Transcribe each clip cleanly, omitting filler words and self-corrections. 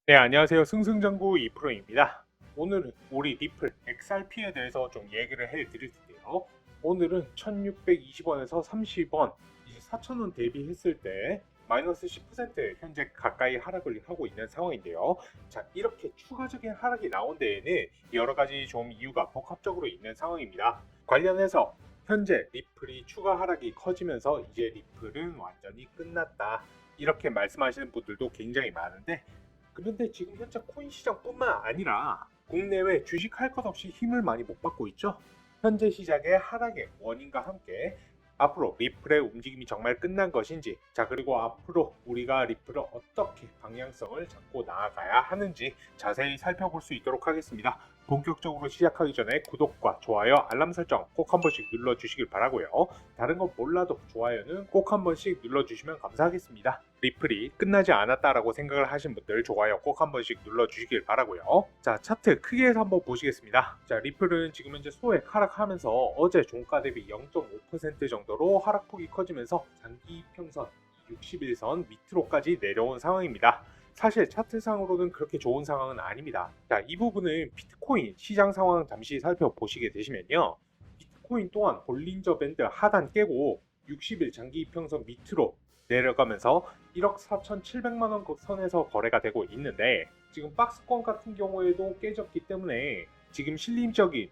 네, 안녕하세요. 승승장구 이프로입니다. 오늘은 우리 리플 XRP에 대해서 좀 얘기를 해드릴 텐데요. 오늘은 1620원에서 30원, 이제 4000원 대비했을 때 마이너스 10% 현재 가까이 하락을 하고 있는 상황인데요. 자, 이렇게 추가적인 하락이 나온 데에는 여러 가지 좀 이유가 복합적으로 있는 상황입니다. 관련해서 현재 리플이 추가 하락이 커지면서 이제 리플은 완전히 끝났다, 이렇게 말씀하시는 분들도 굉장히 많은데, 그런데 지금 현재 코인 시장뿐만 아니라 국내외 주식 할 것 없이 힘을 많이 못 받고 있죠. 현재 시장의 하락의 원인과 함께 앞으로 리플의 움직임이 정말 끝난 것인지, 자, 그리고 앞으로 우리가 리플을 어떻게 방향성을 잡고 나아가야 하는지 자세히 살펴볼 수 있도록 하겠습니다. 본격적으로 시작하기 전에 구독과 좋아요, 알람 설정 꼭 한 번씩 눌러주시길 바라고요. 다른 건 몰라도 좋아요는 꼭 한 번씩 눌러주시면 감사하겠습니다. 리플이 끝나지 않았다라고 생각을 하신 분들 좋아요 꼭 한 번씩 눌러주시길 바라고요. 자, 차트 크게 해서 한번 보시겠습니다. 자, 리플은 지금 현재 소액 하락하면서 어제 종가 대비 0.5% 정도로 하락폭이 커지면서 장기 평선 60일선 밑으로까지 내려온 상황입니다. 사실 차트상으로는 그렇게 좋은 상황은 아닙니다. 자, 이 부분은 비트코인 시장 상황 잠시 살펴보시게 되시면요, 비트코인 또한 볼린저 밴드 하단 깨고 60일 장기 평선 밑으로 내려가면서 1억 4,700만 원 선에서 거래가 되고 있는데, 지금 박스권 같은 경우에도 깨졌기 때문에 지금 심리적인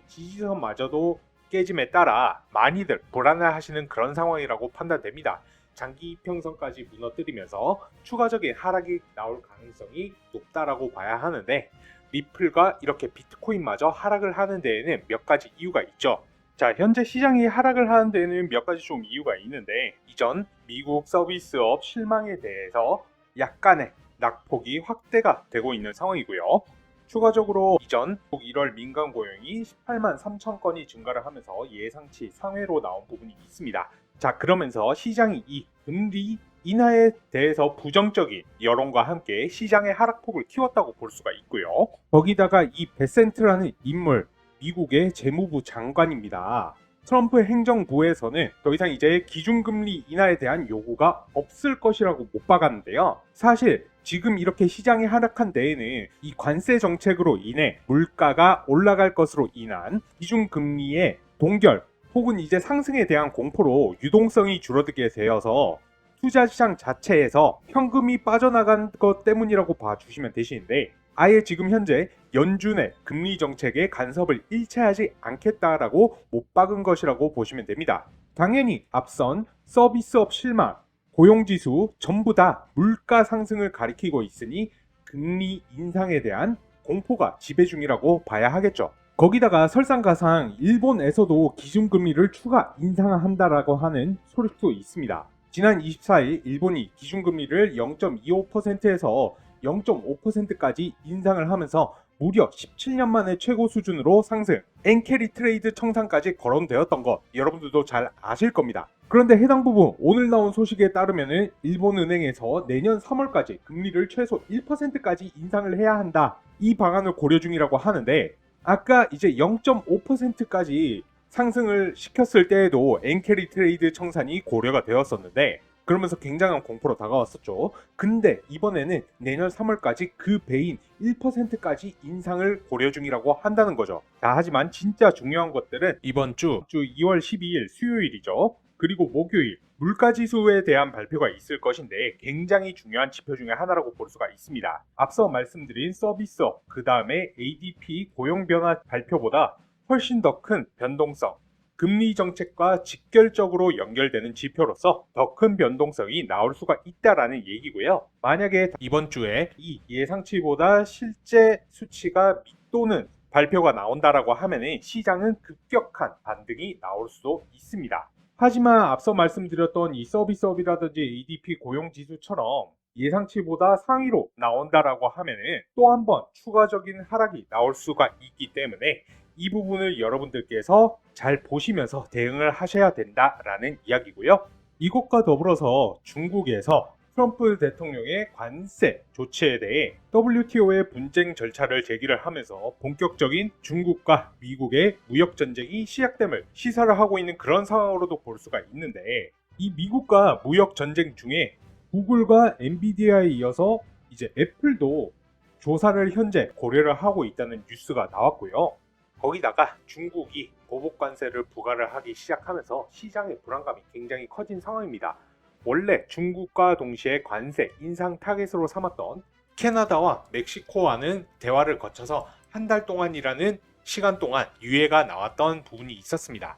지지선마저도 깨짐에 따라 많이들 불안해하시는 그런 상황이라고 판단됩니다. 장기 이평선까지 무너뜨리면서 추가적인 하락이 나올 가능성이 높다라고 봐야 하는데, 리플과 이렇게 비트코인마저 하락을 하는 데에는 몇 가지 이유가 있죠. 자, 현재 시장이 하락을 하는 데에는 몇 가지 좀 이유가 있는데, 이전 미국 서비스업 실망에 대해서 약간의 낙폭이 확대가 되고 있는 상황이고요. 추가적으로 이전 1월 민간 고용이 18만 3천 건이 증가를 하면서 예상치 상회로 나온 부분이 있습니다. 자, 그러면서 시장이 이 금리 인하에 대해서 부정적인 여론과 함께 시장의 하락폭을 키웠다고 볼 수가 있고요. 거기다가 이 베센트라는 인물, 미국의 재무부 장관입니다. 트럼프 행정부에서는 더 이상 이제 기준금리 인하에 대한 요구가 없을 것이라고 못 박았는데요. 사실 지금 이렇게 시장이 하락한 데에는 이 관세 정책으로 인해 물가가 올라갈 것으로 인한 기준금리의 동결 혹은 이제 상승에 대한 공포로 유동성이 줄어들게 되어서 투자시장 자체에서 현금이 빠져나간 것 때문이라고 봐주시면 되시는데, 아예 지금 현재 연준의 금리 정책에 간섭을 일체하지 않겠다라고 못 박은 것이라고 보시면 됩니다. 당연히 앞선 서비스업 실망, 고용지수 전부 다 물가 상승을 가리키고 있으니 금리 인상에 대한 공포가 지배 중이라고 봐야 하겠죠. 거기다가 설상가상 일본에서도 기준금리를 추가 인상한다라고 하는 소식도 있습니다. 지난 24일 일본이 기준금리를 0.25%에서 0.5%까지 인상을 하면서 무려 17년 만에 최고 수준으로 상승, 엔캐리 트레이드 청산까지 거론되었던 것 여러분들도 잘 아실 겁니다. 그런데 해당 부분 오늘 나온 소식에 따르면 일본은행에서 내년 3월까지 금리를 최소 1%까지 인상을 해야 한다, 이 방안을 고려 중이라고 하는데, 아까 이제 0.5%까지 상승을 시켰을 때에도 엔캐리 트레이드 청산이 고려가 되었었는데, 그러면서 굉장한 공포로 다가왔었죠. 근데 이번에는 내년 3월까지 그 배인 1%까지 인상을 고려 중이라고 한다는 거죠. 자, 하지만 진짜 중요한 것들은 이번 주 2월 12일 수요일이죠. 그리고 목요일 물가지수에 대한 발표가 있을 것인데, 굉장히 중요한 지표 중에 하나라고 볼 수가 있습니다. 앞서 말씀드린 서비스업, 그 다음에 ADP 고용 변화 발표보다 훨씬 더 큰 변동성, 금리 정책과 직결적으로 연결되는 지표로서 더 큰 변동성이 나올 수가 있다라는 얘기고요. 만약에 이번 주에 이 예상치보다 실제 수치가 밑도는 발표가 나온다라고 하면 시장은 급격한 반등이 나올 수도 있습니다. 하지만 앞서 말씀드렸던 이 서비스업이라든지 ADP 고용지수처럼 예상치보다 상위로 나온다라고 하면 또 한 번 추가적인 하락이 나올 수가 있기 때문에 이 부분을 여러분들께서 잘 보시면서 대응을 하셔야 된다라는 이야기고요. 이것과 더불어서 중국에서 트럼프 대통령의 관세 조치에 대해 WTO의 분쟁 절차를 제기를 하면서 본격적인 중국과 미국의 무역 전쟁이 시작됨을 시사를 하고 있는 그런 상황으로도 볼 수가 있는데, 이 미국과 무역 전쟁 중에 구글과 엔비디아에 이어서 이제 애플도 조사를 현재 고려를 하고 있다는 뉴스가 나왔고요. 거기다가 중국이 보복 관세를 부과를 하기 시작하면서 시장의 불안감이 굉장히 커진 상황입니다. 원래 중국과 동시에 관세 인상 타겟으로 삼았던 캐나다와 멕시코와는 대화를 거쳐서 한 달 동안이라는 시간 동안 유예가 나왔던 부분이 있었습니다.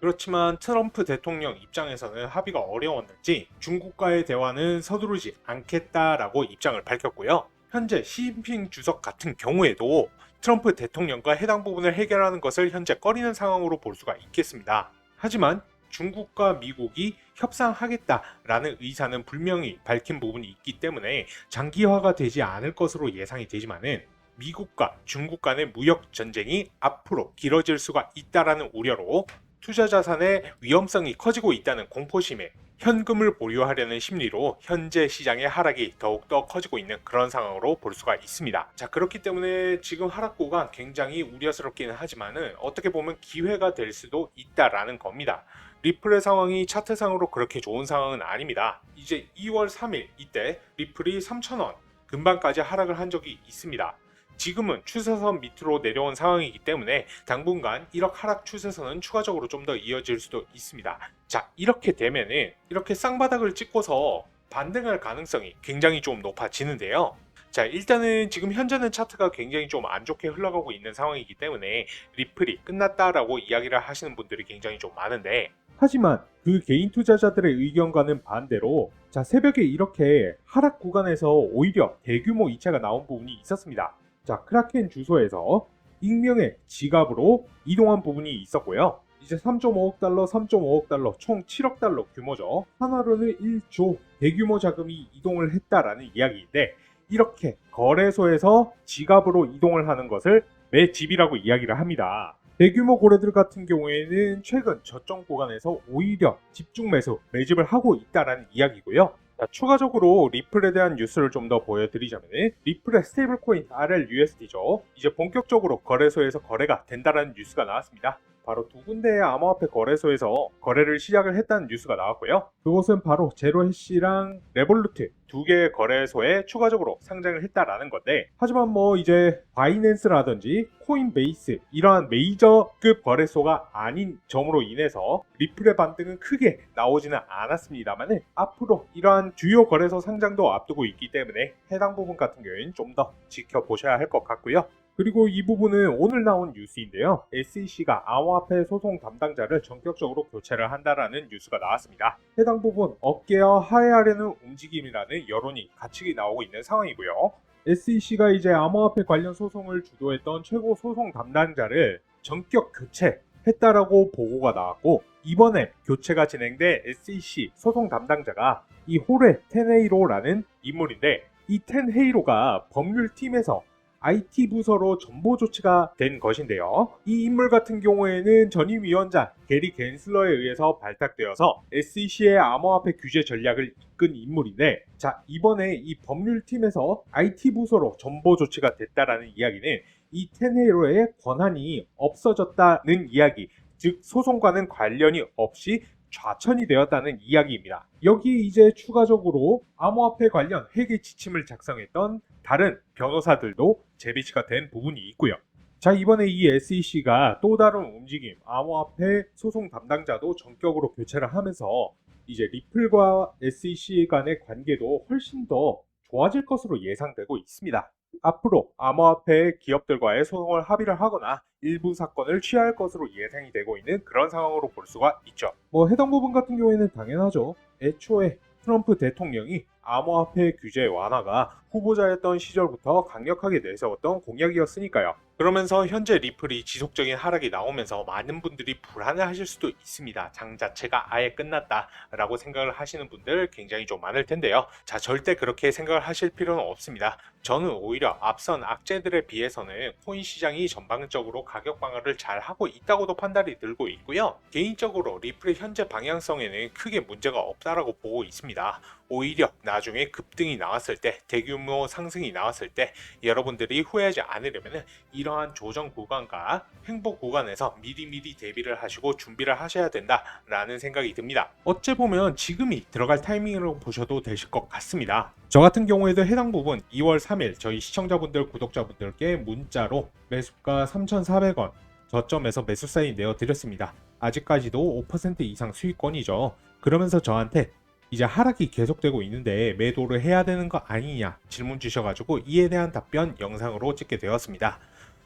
그렇지만 트럼프 대통령 입장에서는 합의가 어려웠는지 중국과의 대화는 서두르지 않겠다라고 입장을 밝혔고요. 현재 시진핑 주석 같은 경우에도 트럼프 대통령과 해당 부분을 해결하는 것을 현재 꺼리는 상황으로 볼 수가 있겠습니다. 하지만 중국과 미국이 협상하겠다라는 의사는 분명히 밝힌 부분이 있기 때문에 장기화가 되지 않을 것으로 예상이 되지만은 미국과 중국 간의 무역 전쟁이 앞으로 길어질 수가 있다라는 우려로 투자 자산의 위험성이 커지고 있다는 공포심에 현금을 보유하려는 심리로 현재 시장의 하락이 더욱더 커지고 있는 그런 상황으로 볼 수가 있습니다. 자, 그렇기 때문에 지금 하락 구간 굉장히 우려스럽기는 하지만은 어떻게 보면 기회가 될 수도 있다라는 겁니다. 리플의 상황이 차트상으로 그렇게 좋은 상황은 아닙니다. 이제 2월 3일 이때 리플이 3,000원 근방까지 하락을 한 적이 있습니다. 지금은 추세선 밑으로 내려온 상황이기 때문에 당분간 1억 하락 추세선은 추가적으로 좀 더 이어질 수도 있습니다. 자, 이렇게 되면은 이렇게 쌍바닥을 찍고서 반등할 가능성이 굉장히 좀 높아지는데요. 자, 일단은 지금 현재는 차트가 굉장히 좀 안 좋게 흘러가고 있는 상황이기 때문에 리플이 끝났다라고 이야기를 하시는 분들이 굉장히 좀 많은데, 하지만 그 개인 투자자들의 의견과는 반대로 자, 새벽에 이렇게 하락 구간에서 오히려 대규모 이차가 나온 부분이 있었습니다. 자, 크라켄 주소에서 익명의 지갑으로 이동한 부분이 있었고요. 이제 3.5억 달러, 3.5억 달러, 총 7억 달러 규모죠. 한화로는 1조 대규모 자금이 이동을 했다라는 이야기인데, 이렇게 거래소에서 지갑으로 이동을 하는 것을 매집이라고 이야기를 합니다. 대규모 거래들 같은 경우에는 최근 저점 구간에서 오히려 집중 매수, 매집을 하고 있다라는 이야기고요. 자, 추가적으로 리플에 대한 뉴스를 좀 더 보여드리자면 리플의 스테이블 코인 RLUSD죠. 이제 본격적으로 거래소에서 거래가 된다는 뉴스가 나왔습니다. 바로 두 군데의 암호화폐 거래소에서 거래를 시작을 했다는 뉴스가 나왔고요. 그곳은 바로 제로해시랑 레볼루트 두 개의 거래소에 추가적으로 상장을 했다라는 건데, 하지만 뭐 이제 바이낸스라든지 코인베이스 이러한 메이저급 거래소가 아닌 점으로 인해서 리플의 반등은 크게 나오지는 않았습니다만은 앞으로 이러한 주요 거래소 상장도 앞두고 있기 때문에 해당 부분 같은 경우에는 좀 더 지켜보셔야 할 것 같고요. 그리고 이 부분은 오늘 나온 뉴스인데요. SEC가 암호화폐 소송 담당자를 전격적으로 교체를 한다라는 뉴스가 나왔습니다. 해당 부분 업계와 화해하려는 움직임이라는 여론이 같이 나오고 있는 상황이고요. SEC가 이제 암호화폐 관련 소송을 주도했던 최고 소송 담당자를 전격 교체했다라고 보고가 나왔고, 이번에 교체가 진행된 SEC 소송 담당자가 이 호레 텐헤이로라는 인물인데, 이 텐헤이로가 법률팀에서 IT 부서로 전보 조치가 된 것인데요. 이 인물 같은 경우에는 전임 위원장 게리 겐슬러에 의해서 발탁되어서 SEC의 암호화폐 규제 전략을 이끈 인물인데, 자, 이번에 이 법률팀에서 IT 부서로 전보 조치가 됐다라는 이야기는 이 텐헤이로의 권한이 없어졌다는 이야기, 즉 소송과는 관련이 없이 좌천이 되었다는 이야기입니다. 여기에 이제 추가적으로 암호화폐 관련 회계 지침을 작성했던 다른 변호사들도 재배치가 된 부분이 있고요. 자, 이번에 이 SEC가 또 다른 움직임, 암호화폐 소송 담당자도 전격으로 교체를 하면서 이제 리플과 SEC 간의 관계도 훨씬 더 좋아질 것으로 예상되고 있습니다. 앞으로 암호화폐 기업들과의 소송을 합의를 하거나 일부 사건을 취할 것으로 예상이 되고 있는 그런 상황으로 볼 수가 있죠. 뭐 해당 부분 같은 경우에는 당연하죠. 애초에 트럼프 대통령이 암호화폐 규제 완화가 후보자였던 시절부터 강력하게 내세웠던 공약이었으니까요. 그러면서 현재 리플이 지속적인 하락이 나오면서 많은 분들이 불안해하실 수도 있습니다. 장 자체가 아예 끝났다라고 생각을 하시는 분들 굉장히 좀 많을 텐데요. 자, 절대 그렇게 생각을 하실 필요는 없습니다. 저는 오히려 앞선 악재들에 비해서는 코인 시장이 전반적으로 가격 방어를 잘 하고 있다고도 판단이 들고 있고요. 개인적으로 리플의 현재 방향성에는 크게 문제가 없다라고 보고 있습니다. 오히려 나중에 급등이 나왔을 때, 대규모 상승이 나왔을 때 여러분들이 후회하지 않으려면 이러한 조정 구간과 횡보 구간에서 미리미리 대비를 하시고 준비를 하셔야 된다라는 생각이 듭니다. 어째 보면 지금이 들어갈 타이밍으로 보셔도 되실 것 같습니다. 저 같은 경우에도 해당 부분 2월 3일 저희 시청자분들, 구독자분들께 문자로 매수가 3,400원 저점에서 매수 사인 내어드렸습니다. 아직까지도 5% 이상 수익권이죠. 그러면서 저한테 이제 하락이 계속되고 있는데 매도를 해야 되는 거 아니냐 질문 주셔가지고 이에 대한 답변 영상으로 찍게 되었습니다.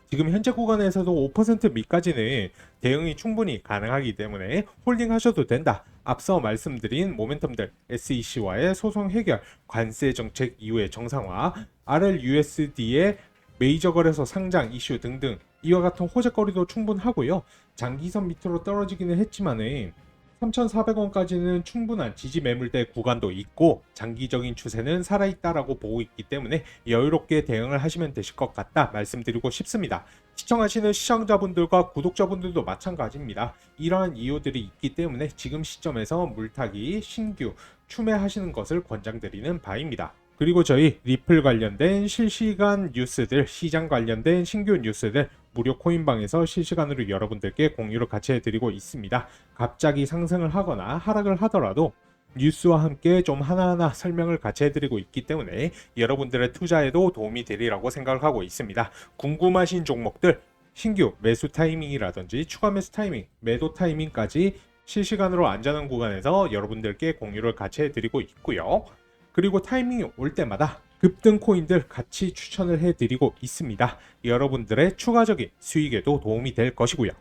지금 현재 구간에서도 5% 밑까지는 대응이 충분히 가능하기 때문에 홀딩 하셔도 된다. 앞서 말씀드린 모멘텀들, SEC와의 소송 해결, 관세 정책 이후의 정상화, RLUSD의 메이저 거래소 상장 이슈 등등 이와 같은 호재거리도 충분하고요. 장기선 밑으로 떨어지기는 했지만은 3,400원까지는 충분한 지지 매물대 구간도 있고 장기적인 추세는 살아있다라고 보고 있기 때문에 여유롭게 대응을 하시면 되실 것 같다 말씀드리고 싶습니다. 시청하시는 시청자분들과 구독자분들도 마찬가지입니다. 이러한 이유들이 있기 때문에 지금 시점에서 물타기, 신규, 추매하시는 것을 권장드리는 바입니다. 그리고 저희 리플 관련된 실시간 뉴스들, 시장 관련된 신규 뉴스들 무료 코인방에서 실시간으로 여러분들께 공유를 같이 해드리고 있습니다. 갑자기 상승을 하거나 하락을 하더라도 뉴스와 함께 좀 하나하나 설명을 같이 해드리고 있기 때문에 여러분들의 투자에도 도움이 되리라고 생각을 하고 있습니다. 궁금하신 종목들 신규 매수 타이밍이라든지 추가 매수 타이밍, 매도 타이밍까지 실시간으로 안전한 구간에서 여러분들께 공유를 같이 해드리고 있고요. 그리고 타이밍이 올 때마다 급등 코인들 같이 추천을 해드리고 있습니다. 여러분들의 추가적인 수익에도 도움이 될 것이고요.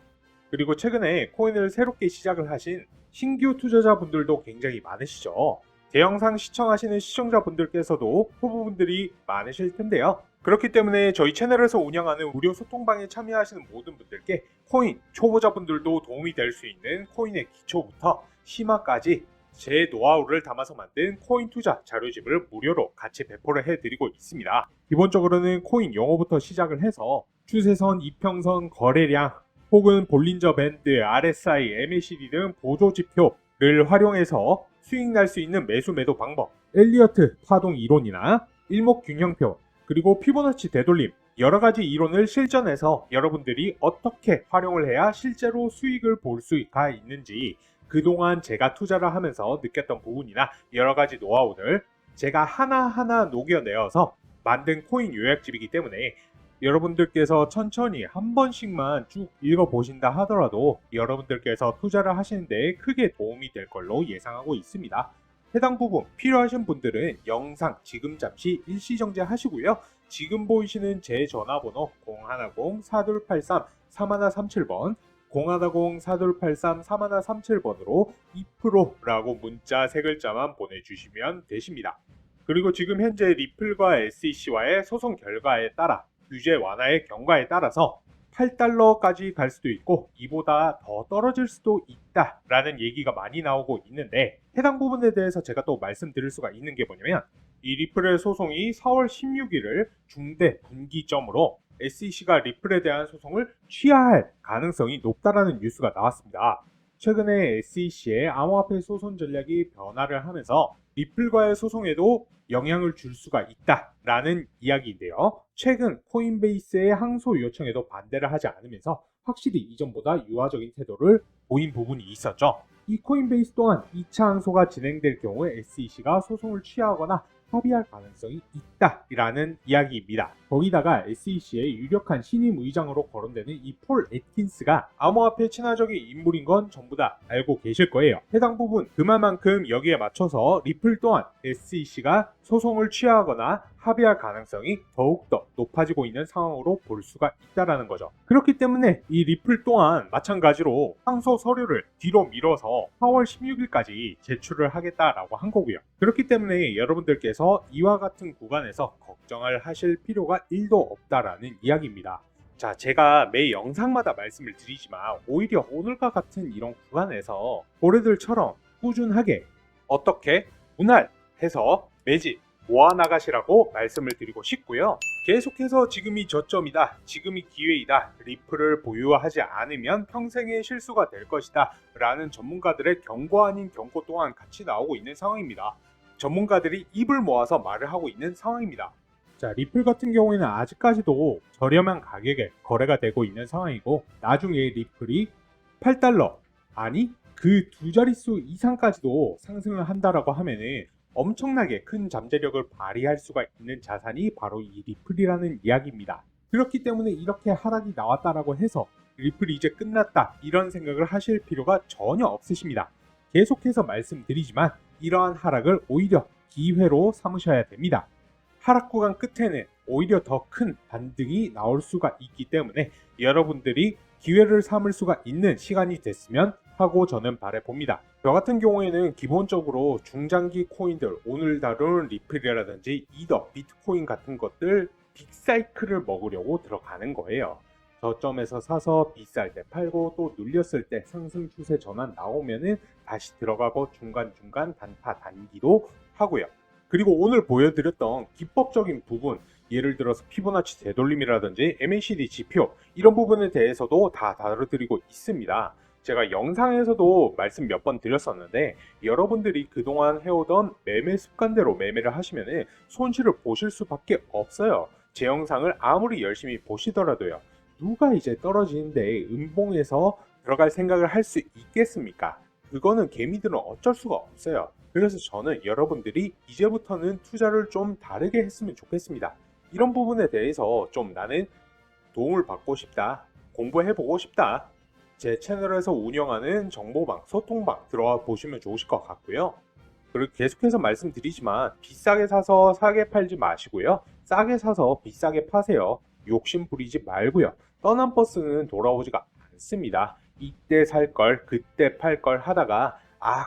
그리고 최근에 코인을 새롭게 시작을 하신 신규 투자자분들도 굉장히 많으시죠. 제 영상 시청하시는 시청자분들께서도 후보분들이 많으실 텐데요. 그렇기 때문에 저희 채널에서 운영하는 무료 소통방에 참여하시는 모든 분들께 코인 초보자분들도 도움이 될 수 있는 코인의 기초부터 심화까지 제 노하우를 담아서 만든 코인 투자 자료집을 무료로 같이 배포를 해드리고 있습니다. 기본적으로는 코인 용어부터 시작을 해서 추세선, 이평선, 거래량, 혹은 볼린저 밴드, RSI, MACD 등 보조지표를 활용해서 수익 날 수 있는 매수 매도 방법, 엘리어트 파동 이론이나 일목균형표, 그리고 피보나치 되돌림, 여러가지 이론을 실전해서 여러분들이 어떻게 활용을 해야 실제로 수익을 볼 수가 있는지 그동안 제가 투자를 하면서 느꼈던 부분이나 여러가지 노하우를 제가 하나하나 녹여내어서 만든 코인 요약집이기 때문에 여러분들께서 천천히 한 번씩만 쭉 읽어보신다 하더라도 여러분들께서 투자를 하시는데 크게 도움이 될 걸로 예상하고 있습니다. 해당 부분 필요하신 분들은 영상 지금 잠시 일시정지 하시고요. 지금 보이시는 제 전화번호 010-4283-3137번 010-4283-3137번으로 2%라고 문자 3글자만 보내주시면 되십니다. 그리고 지금 현재 리플과 SEC와의 소송 결과에 따라 규제 완화의 경과에 따라서 8달러까지 갈 수도 있고 이보다 더 떨어질 수도 있다라는 얘기가 많이 나오고 있는데 해당 부분에 대해서 제가 또 말씀드릴 수가 있는 게 뭐냐면 이 리플의 소송이 4월 16일을 중대 분기점으로 SEC가 리플에 대한 소송을 취하할 가능성이 높다라는 뉴스가 나왔습니다. 최근에 SEC의 암호화폐 소송 전략이 변화를 하면서 리플과의 소송에도 영향을 줄 수가 있다라는 이야기인데요. 최근 코인베이스의 항소 요청에도 반대를 하지 않으면서 확실히 이전보다 유화적인 태도를 보인 부분이 있었죠. 이 코인베이스 또한 2차 항소가 진행될 경우에 SEC가 소송을 취하거나 합의할 가능성이 있다라는 이야기입니다. 거기다가 SEC의 유력한 신임 의장으로 거론되는 이 폴 애트킨스가 암호화폐 친화적인 인물인 건 전부 다 알고 계실 거예요. 해당 부분 그만큼 여기에 맞춰서 리플 또한 SEC가 소송을 취하거나 합의할 가능성이 더욱더 높아지고 있는 상황으로 볼 수가 있다라는 거죠. 그렇기 때문에 이 리플 또한 마찬가지로 항소 서류를 뒤로 밀어서 4월 16일까지 제출을 하겠다라고 한 거고요. 그렇기 때문에 여러분들께서 이와 같은 구간에서 걱정을 하실 필요가 1도 없다라는 이야기입니다. 자, 제가 매 영상마다 말씀을 드리지만 오히려 오늘과 같은 이런 구간에서 고래들처럼 꾸준하게 어떻게 분할해서 매집 모아나가시라고 말씀을 드리고 싶고요. 계속해서 지금이 저점이다, 지금이 기회이다, 리플을 보유하지 않으면 평생의 실수가 될 것이다 라는 전문가들의 경고 아닌 경고 또한 같이 나오고 있는 상황입니다. 전문가들이 입을 모아서 말을 하고 있는 상황입니다. 자, 리플 같은 경우에는 아직까지도 저렴한 가격에 거래가 되고 있는 상황이고, 나중에 리플이 8달러, 아니 그 두 자릿수 이상까지도 상승을 한다라고 하면은 엄청나게 큰 잠재력을 발휘할 수가 있는 자산이 바로 이 리플이라는 이야기입니다. 그렇기 때문에 이렇게 하락이 나왔다라고 해서 리플이 이제 끝났다 이런 생각을 하실 필요가 전혀 없으십니다. 계속해서 말씀드리지만 이러한 하락을 오히려 기회로 삼으셔야 됩니다. 하락 구간 끝에는 오히려 더 큰 반등이 나올 수가 있기 때문에 여러분들이 기회를 삼을 수가 있는 시간이 됐으면 하고 저는 바라봅니다. 저 같은 경우에는 기본적으로 중장기 코인들, 오늘 다룬 리플이라든지 이더, 비트코인 같은 것들 빅사이클을 먹으려고 들어가는 거예요. 저점에서 사서 비쌀 때 팔고 또 눌렸을 때 상승 추세 전환 나오면은 다시 들어가고 중간중간 단타 단기도 하고요. 그리고 오늘 보여드렸던 기법적인 부분, 예를 들어서 피보나치 되돌림이라든지 MACD 지표 이런 부분에 대해서도 다 다뤄드리고 있습니다. 제가 영상에서도 말씀 몇 번 드렸었는데 여러분들이 그동안 해오던 매매 습관대로 매매를 하시면 손실을 보실 수밖에 없어요. 제 영상을 아무리 열심히 보시더라도요. 누가 이제 떨어지는데 음봉에서 들어갈 생각을 할 수 있겠습니까? 그거는 개미들은 어쩔 수가 없어요. 그래서 저는 여러분들이 이제부터는 투자를 좀 다르게 했으면 좋겠습니다. 이런 부분에 대해서 좀 나는 도움을 받고 싶다, 공부해보고 싶다, 제 채널에서 운영하는 정보방, 소통방 들어와 보시면 좋으실 것 같고요. 그리고 계속해서 말씀드리지만 비싸게 사서 싸게 팔지 마시고요. 싸게 사서 비싸게 파세요. 욕심 부리지 말고요. 떠난 버스는 돌아오지가 않습니다. 이때 살 걸, 그때 팔 걸 하다가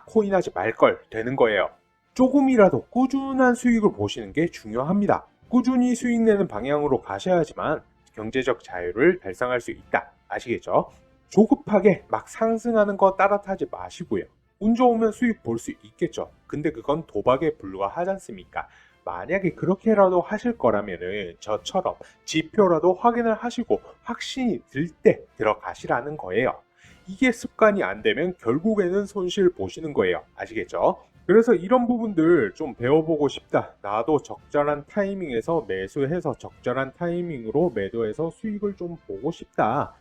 코인 하지 말 걸 되는 거예요. 조금이라도 꾸준한 수익을 보시는 게 중요합니다. 꾸준히 수익 내는 방향으로 가셔야지만 경제적 자유를 달성할 수 있다. 아시겠죠? 조급하게 막 상승하는 거 따라타지 마시고요. 운 좋으면 수익 볼 수 있겠죠. 근데 그건 도박에 불과하지 않습니까? 만약에 그렇게라도 하실 거라면은 저처럼 지표라도 확인을 하시고 확신이 들 때 들어가시라는 거예요. 이게 습관이 안 되면 결국에는 손실 보시는 거예요. 아시겠죠? 그래서 이런 부분들 좀 배워보고 싶다. 나도 적절한 타이밍에서 매수해서 적절한 타이밍으로 매도해서 수익을 좀 보고 싶다.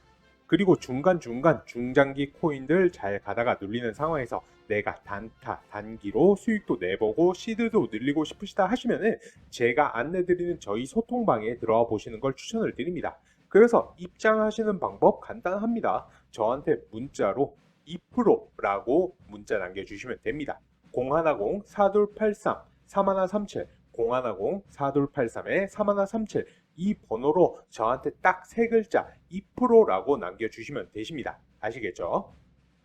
그리고 중간중간 중장기 코인들 잘 가다가 눌리는 상황에서 내가 단타, 단기로 수익도 내보고 시드도 늘리고 싶으시다 하시면은 제가 안내드리는 저희 소통방에 들어와 보시는 걸 추천을 드립니다. 그래서 입장하시는 방법 간단합니다. 저한테 문자로 2%라고 문자 남겨주시면 됩니다. 010-4283-3137 010-4283-3137 이 번호로 저한테 딱 세 글자 2%라고 남겨주시면 되십니다. 아시겠죠?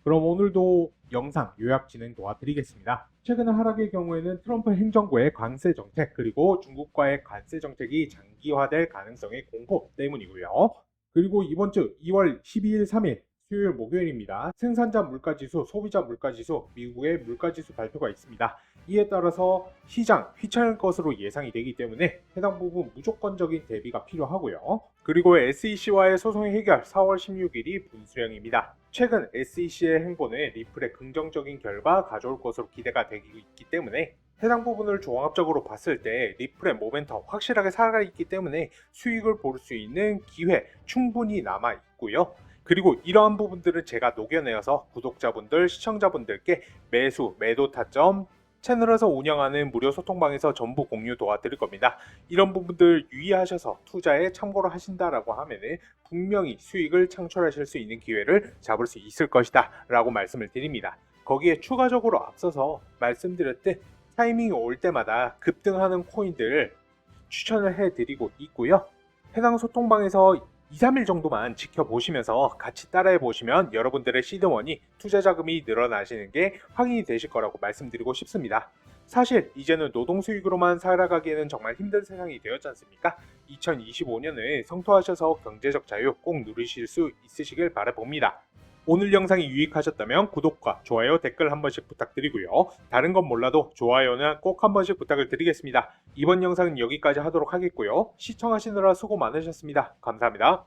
그럼 오늘도 영상 요약 진행 도와드리겠습니다. 최근 하락의 경우에는 트럼프 행정부의 관세 정책 그리고 중국과의 관세 정책이 장기화될 가능성의 공포 때문이고요. 그리고 이번 주 2월 12일 3일 수요일 목요일입니다. 생산자 물가지수, 소비자 물가지수, 미국의 물가지수 발표가 있습니다. 이에 따라서 시장 휘청할 것으로 예상이 되기 때문에 해당 부분 무조건적인 대비가 필요하고요. 그리고 SEC와의 소송 해결 4월 16일이 분수령입니다. 최근 SEC의 행보는 리플의 긍정적인 결과 가져올 것으로 기대가 되고 있기 때문에 해당 부분을 종합적으로 봤을 때 리플의 모멘텀 확실하게 살아있기 때문에 수익을 볼 수 있는 기회 충분히 남아 있고요. 그리고 이러한 부분들을 제가 녹여내어서 구독자분들, 시청자분들께 매수, 매도 타점, 채널에서 운영하는 무료 소통방에서 전부 공유 도와드릴 겁니다. 이런 부분들 유의하셔서 투자에 참고를 하신다라고 하면은 분명히 수익을 창출하실 수 있는 기회를 잡을 수 있을 것이다 라고 말씀을 드립니다. 거기에 추가적으로 앞서서 말씀드렸듯 타이밍이 올 때마다 급등하는 코인들 추천을 해드리고 있고요. 해당 소통방에서 2-3일 정도만 지켜보시면서 같이 따라해 보시면 여러분들의 시드머니 투자 자금이 늘어나시는 게 확인이 되실 거라고 말씀드리고 싶습니다. 사실 이제는 노동 수익으로만 살아가기에는 정말 힘든 세상이 되었지 않습니까? 2025년을 성토하셔서 경제적 자유 꼭 누리실 수 있으시길 바라봅니다. 오늘 영상이 유익하셨다면 구독과 좋아요, 댓글 한 번씩 부탁드리고요. 다른 건 몰라도 좋아요는 꼭 한 번씩 부탁을 드리겠습니다. 이번 영상은 여기까지 하도록 하겠고요. 시청하시느라 수고 많으셨습니다. 감사합니다.